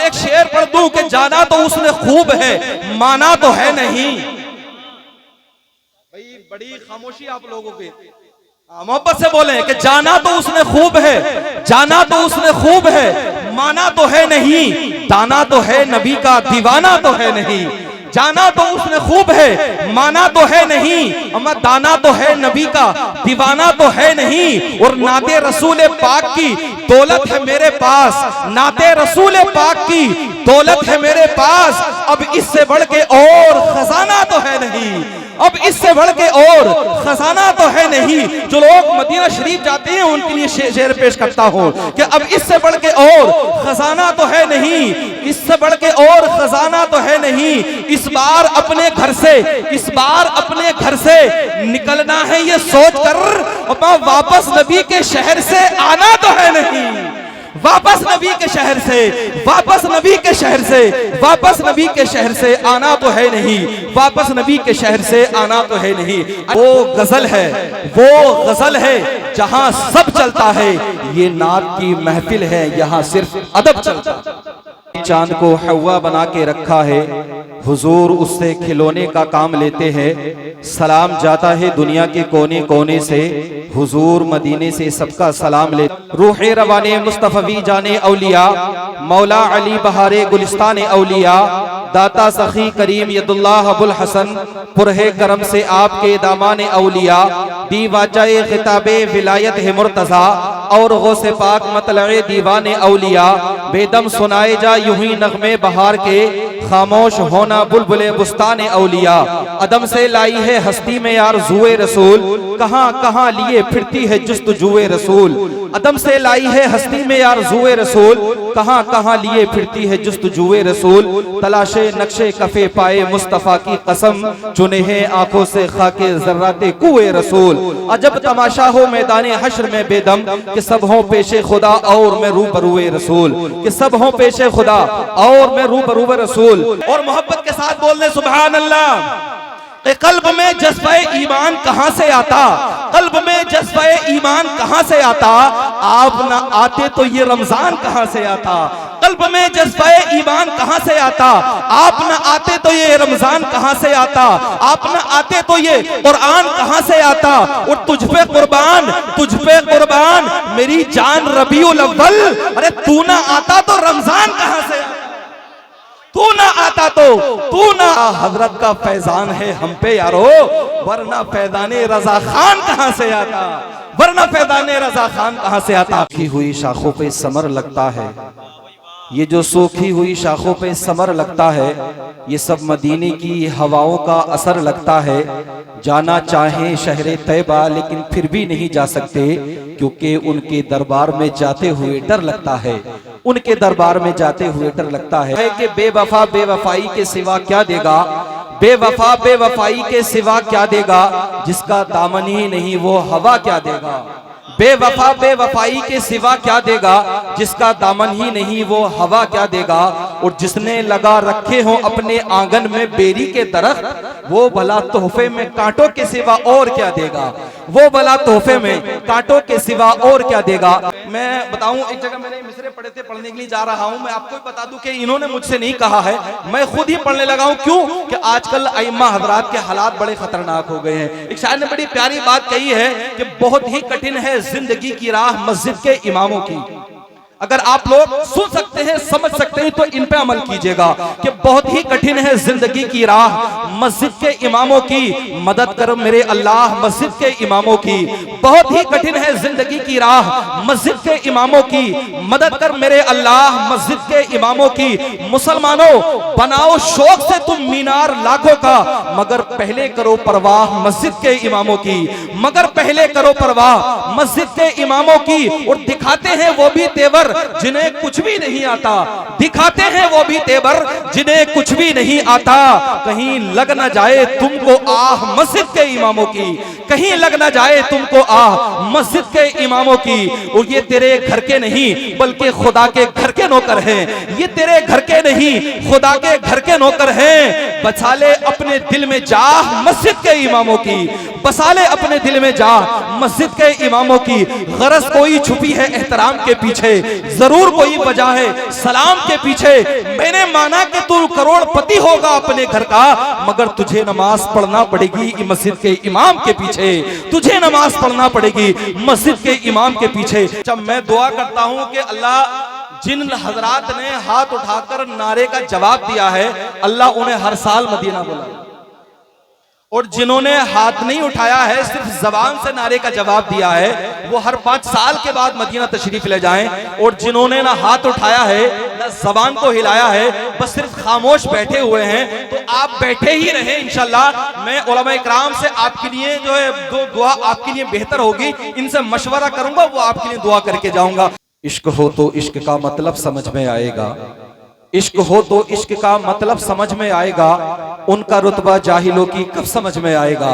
मैं एक शेर पढ़ दूं कि जाना तो उसने खूब है, माना तो है नहीं। भाई बड़ी खामोशी आप लोगों के, मोहब्बत से बोले कि जाना तो उसने खूब है, जाना तो उसने खूब है, माना तो है नहीं। दाना तो है नबी का, दीवाना तो है नहीं। जाना तो उसने खूब है, माना तो है नहीं। अम्मा दाना तो है नबी का, दीवाना तो है नहीं। और नाते रसूल पाक की दौलत है मेरे पास, नाते रसूल पाक की दौलत है मेरे पास। अब इससे बढ़ के और खजाना तो है नहीं, अब इससे बढ़ के और खजाना तो है नहीं। जो लोग मदीना शरीफ जाते हैं उनके लिए शेर पेश करता हूं कि अब इससे बढ़ के और खजाना तो है नहीं, इससे बढ़ के और खजाना तो है नहीं। इस बार अपने घर से, इस बार अपने घर से निकलना है ये सोच कर, वापस नबी के शहर से आना तो है नहीं। वापस नबी के शहर से, वापस नबी के शहर से, वापस नबी के शहर से आना तो है नहीं। वापस नबी के शहर से आना तो है नहीं। वो गजल है, वो गजल है जहां सब चलता है। ये नात की महफिल है, यहां सिर्फ अदब चलता है। चांद को हवा बना के रखा है, हुजूर उससे खिलौने का काम लेते हैं। सलाम जाता है दुनिया के कोने कोने से, हुजूर मदीने से सबका सलाम ले। रूहे रवाने मुस्तफवी जाने औलिया, मौला अली बहारे गुलिस्तान औलिया। दाता सखी करीम यदुल्लाह अबुल हसन, पुरहे करम से आपके दामान औलिया। दीवाजाए खिताबे विलायत है मुर्तजा, और गौसे पाक मतलए दीवान औलिया। बेदम सुनाए जा यूं ही नगमे बहार के, खामोश होना बुलबुले बुस्तान औलिया। अदम से लाई है हस्ती में यार जुए रसूल, कहां कहां लिए फिरती है जुस्तजुए रसूल। अदम से लाई है हस्ती में यार जुए रसूल, कहां कहां लिए फिरती है जुस्तजुए रसूल। तलाशे नक्शे कफे पाए मुस्तफा की कसम, चुने हैं आंखों से खाके जर्राते कुए रसूल। अजब तमाशा हो मैदाने हश्र में बेदम, कि सब हो पेशे खुदा और मैं रूबरूए रसूल, कि सब हो पेशे खुदा और मैं रूबरूए रसूल। और मोहब्बत के साथ बोलने सुभान अल्लाह। कल्ब में जज्बे ईमान कहां से आता, कल्ब में जज्बे ईमान कहां से आता। आप ना आते तो ये रमजान कहां से आता। कल्ब में जज्बे ईमान कहां से आता, आप ना आते तो ये रमजान कहां से आता। आप ना आते तो ये कुरान कहां से आता। और तुझ पे कुर्बान, तुझ पे कुर्बान मेरी जान रबीउल अव्वल। अरे तू ना आता तो रमजान कहां से आता, तू ना आता तो, तू ना। हजरत का फैजान है हम पे यारो, वरना फैजाने रजा खान कहां से आता, वरना फैजाने रजा खान कहां से आता। सूखी हुई शाखों पे समर लगता है, ये जो सूखी हुई शाखों पे समर लगता है, ये सब मदीने की हवाओं का असर लगता है। जाना चाहें शहरे तैबा लेकिन फिर भी नहीं जा सकते, क्योंकि उनके दरबार में जाते हुए डर लगता है, उनके दरबार में जाते हुए डर लगता है। कि बेवफा बेवफाई के सिवा क्या देगा, बेवफा बेवफाई के सिवा क्या देगा। जिसका दामन ही नहीं वो हवा क्या देगा। बेवफा बेवफाई के सिवा क्या देगा, जिसका दामन ही नहीं वो हवा क्या देगा। और जिसने लगा रखे हो अपने आंगन में बेरी के दरख्त, वो भला तोहफे में कांटों के सिवा और क्या देगा। वो भला तोहफे में कांटों के सिवा और क्या देगा। मैं बताऊं, एक जगह मैंने मिसरे पढ़े थे, पढ़ने के लिए जा रहा हूं। मैं आपको बता दूं कि इन्होंने मुझसे नहीं कहा है, मैं खुद ही पढ़ने लगा हूं। क्यों कि आजकल अइम्मा हजरात के हालात बड़े खतरनाक हो गए हैं। एक शायर ने बड़ी प्यारी बात कही है कि बहुत ही कठिन है जिंदगी की राह मस्जिद के इमामों की। अगर आप लोग सुन सकते हैं, समझ सकते हैं तो इन पे अमल कीजिएगा कि बहुत ही कठिन है जिंदगी की राह मस्जिद के इमामों की। मदद कर मेरे अल्लाह मस्जिद के इमामों की। बहुत ही कठिन है जिंदगी की राह मस्जिद के इमामों की। मदद कर मेरे अल्लाह मस्जिद के इमामों की। मुसलमानों बनाओ शौक से तुम मीनार लाखों का, मगर पहले करो परवाह मस्जिद के इमामों की। मगर पहले करो परवाह मस्जिद के इमामों की। और दिखाते हैं वो भी तेवर जिन्हें कुछ भी नहीं आता। दिखाते हैं वो भी तेवर जिन्हें कुछ भी नहीं आता। कहीं लग ना जाए तुमको आह मस्जिद के इमामों की। कहीं लग ना जाए तुमको आह मस्जिद के इमामों की। और ये तेरे घर के नहीं बल्कि खुदा के घर के नौकर हैं। ये तेरे घर के नहीं खुदा के घर के नौकर हैं। बसा ले अपने दिल में जाह मस्जिद के इमामों की, बसा ले अपने दिल में जाह मस्जिद के इमामों की। गरज कोई छुपी है एहतराम के पीछे, जरूर कोई वजह है सलाम के पीछे। मैंने माना कि तू करोड़पति होगा अपने घर का, मगर तुझे नमाज पढ़ना पड़ेगी मस्जिद के इमाम के पीछे, तुझे नमाज पढ़ना पड़ेगी मस्जिद के इमाम के पीछे। जब मैं दुआ करता हूं कि अल्लाह जिन हजरात ने हाथ उठाकर नारे का जवाब दिया है, अल्लाह उन्हें हर साल मदीना बुलाए, और जिन्होंने हाथ नहीं उठाया है सिर्फ जबान से नारे का जवाब दिया है, वो हर 5 साल के बाद मदीना तशरीफ ले जाएं। और जिन्होंने ना हाथ उठाया है ना जबान को हिलाया है, बस सिर्फ खामोश बैठे हुए हैं, तो आप बैठे ही रहें इंशाल्लाह। मैं उलमा इकराम से आपके लिए जो है दुआ आपके लिए बेहतर होगी, इनसे मशवरा करूंगा, वो आपके लिए दुआ करके जाऊंगा। इश्क हो तो इश्क का मतलब समझ में आएगा, इश्क हो तो इश्क का मतलब समझ में आएगा, उनका रुतबा जाहिलों की कब समझ में आएगा।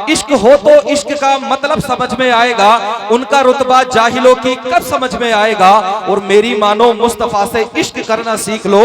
इश्क हो तो इश्क का मतलब समझ में आएगा, उनका रुतबा जाहिलों की कब समझ में आएगा। और मेरी मानो मुस्तफा से इश्क करना सीख लो,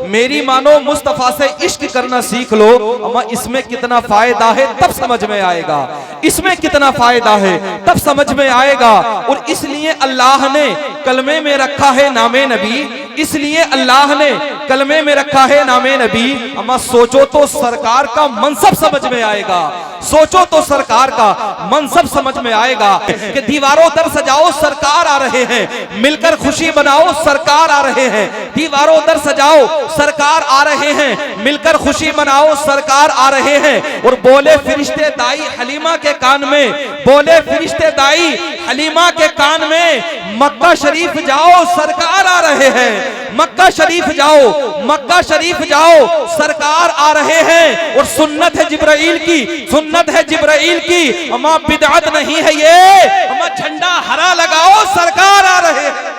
मेरी मानो मुस्तफा से इश्क करना सीख लो। अम्मा इसमें कितना फायदा है तब समझ में आएगा, इसमें कितना फायदा है तब समझ में आएगा। और इसलिए अल्लाह ने कलमे में रखा है नामे नबी, इसलिए अल्लाह ने कलमे में रखा है नामे नबी। अम्मा सोचो तो सरकार का मनसब समझ में आएगा, सोचो तो सरकार का मनसब समझ में आएगा। कि दीवारों दर सजाओ सरकार आ रहे हैं, मिलकर खुशी बनाओ सरकार आ रहे हैं। दीवारों दर सजाओ सरकार आ रहे हैं, मिलकर खुशी मनाओ सरकार आ रहे हैं। और बोले फरिश्ते दाई हलीमा के कान में, बोले फरिश्ते दाई हलीमा के कान में, मक्का शरीफ जाओ सरकार आ रहे हैं, मक्का शरीफ जाओ, मक्का शरीफ जाओ सरकार आ रहे हैं। और सुन्नत है जिब्राइल की, सुन्नत है जिब्राइल की, अम्मा बिदअत नहीं है ये। अम्मा झंडा हरा लगाओ सरकार आ रहे हैं,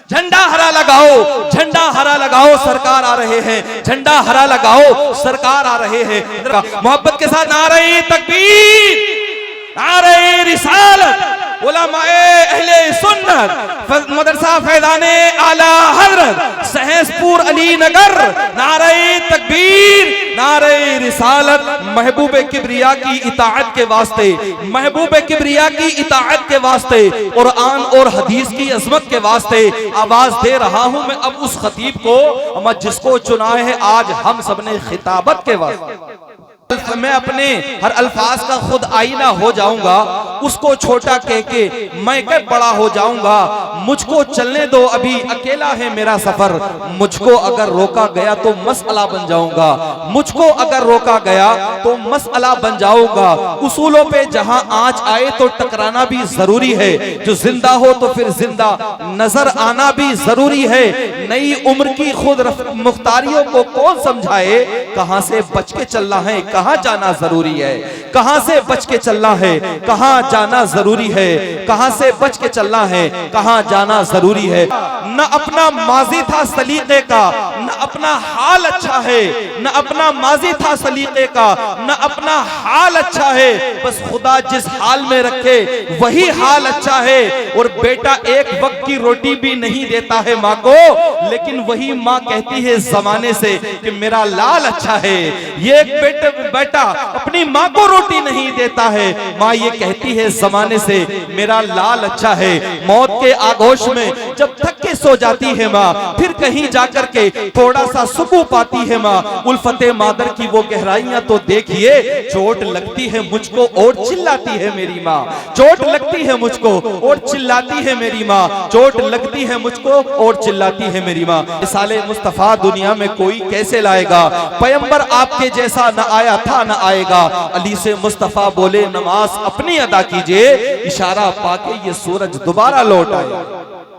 झंडा हरा लगाओ, झंडा हरा लगाओ सरकार आ रहे हैं, झंडा हरा लगाओ सरकार आ रहे हैं। मोहब्बत के साथ नारे तकबीर, नारे रिसालत, उलमाए अहले सुन्नत, मदरसा फैज़ाने आला हज़रत सहसपुर अली नगर, नारे तकबीर, नारे रिसालत। महबूब किबरिया की इताअत के वास्ते, महबूब किबरिया की इताअत के वास्ते, कुरान और हदीस की अज़मत के वास्ते आवाज दे रहा हूं मैं अब उस खतीब को, अम्मा जिसको चुना है आज हम सबने खिताबत के वास्ते। मैं अपने हर अल्फाज का खुद आईना हो जाऊंगा, उसको छोटा कह के मैं कब बड़ा हो जाऊंगा। मुझको चलने दो अभी अकेला है मेरा सफर, मुझको अगर रोका गया तो मसला बन जाऊंगा, मुझको अगर रोका गया तो मसला बन जाऊंगा। उसूलों पे जहां आँच आए तो टकराना भी जरूरी है, जो जिंदा हो तो फिर जिंदा नजर आना भी जरूरी है। नई उम्र की खुद मुख्तारियों को कौन समझाए, कहां से बच के चलना है, कहां जाना जरूरी है, कहां से बच के चलना है, कहां जाना जरूरी है, कहां से बच के चलना है, कहां जाना जरूरी है। न अपना माजी था सलीके का, न अपना हाल अच्छा है, न अपना माजी था सलीके का, न अपना हाल अच्छा है। बस खुदा जिस हाल में रखे वही हाल अच्छा है। और बेटा एक वक्त की रोटी भी नहीं देता है माँ को, लेकिन वही माँ कहती है जमाने से कि मेरा लाल अच्छा है। ये एक बेटा अपनी माँ को रोटी नहीं देता है, माँ ये कहती है जमाने से मेरा लाल अच्छा है। मौत के आगोश में जब थक के सो जाती है माँ, फिर कहीं जाकर के थोड़ा सा सुकून पाती है माँ। उल्फते मादर की वो गहराइयां तो देखिए, चोट लगती है मुझको और चिल्लाती है मेरी माँ, चोट लगती है मुझको और चिल्लाती है मेरी माँ, चोट लगती है मुझको और चिल्लाती है मेरी माँ। साले मुस्तफा दुनिया में कोई कैसे लाएगा, पैगंबर आपके जैसा न आया था न आएगा। अली से मुस्तफा बोले नमाज अपनी अदा कीजिए, इशारा पाके ये सूरज दोबारा लौट आए।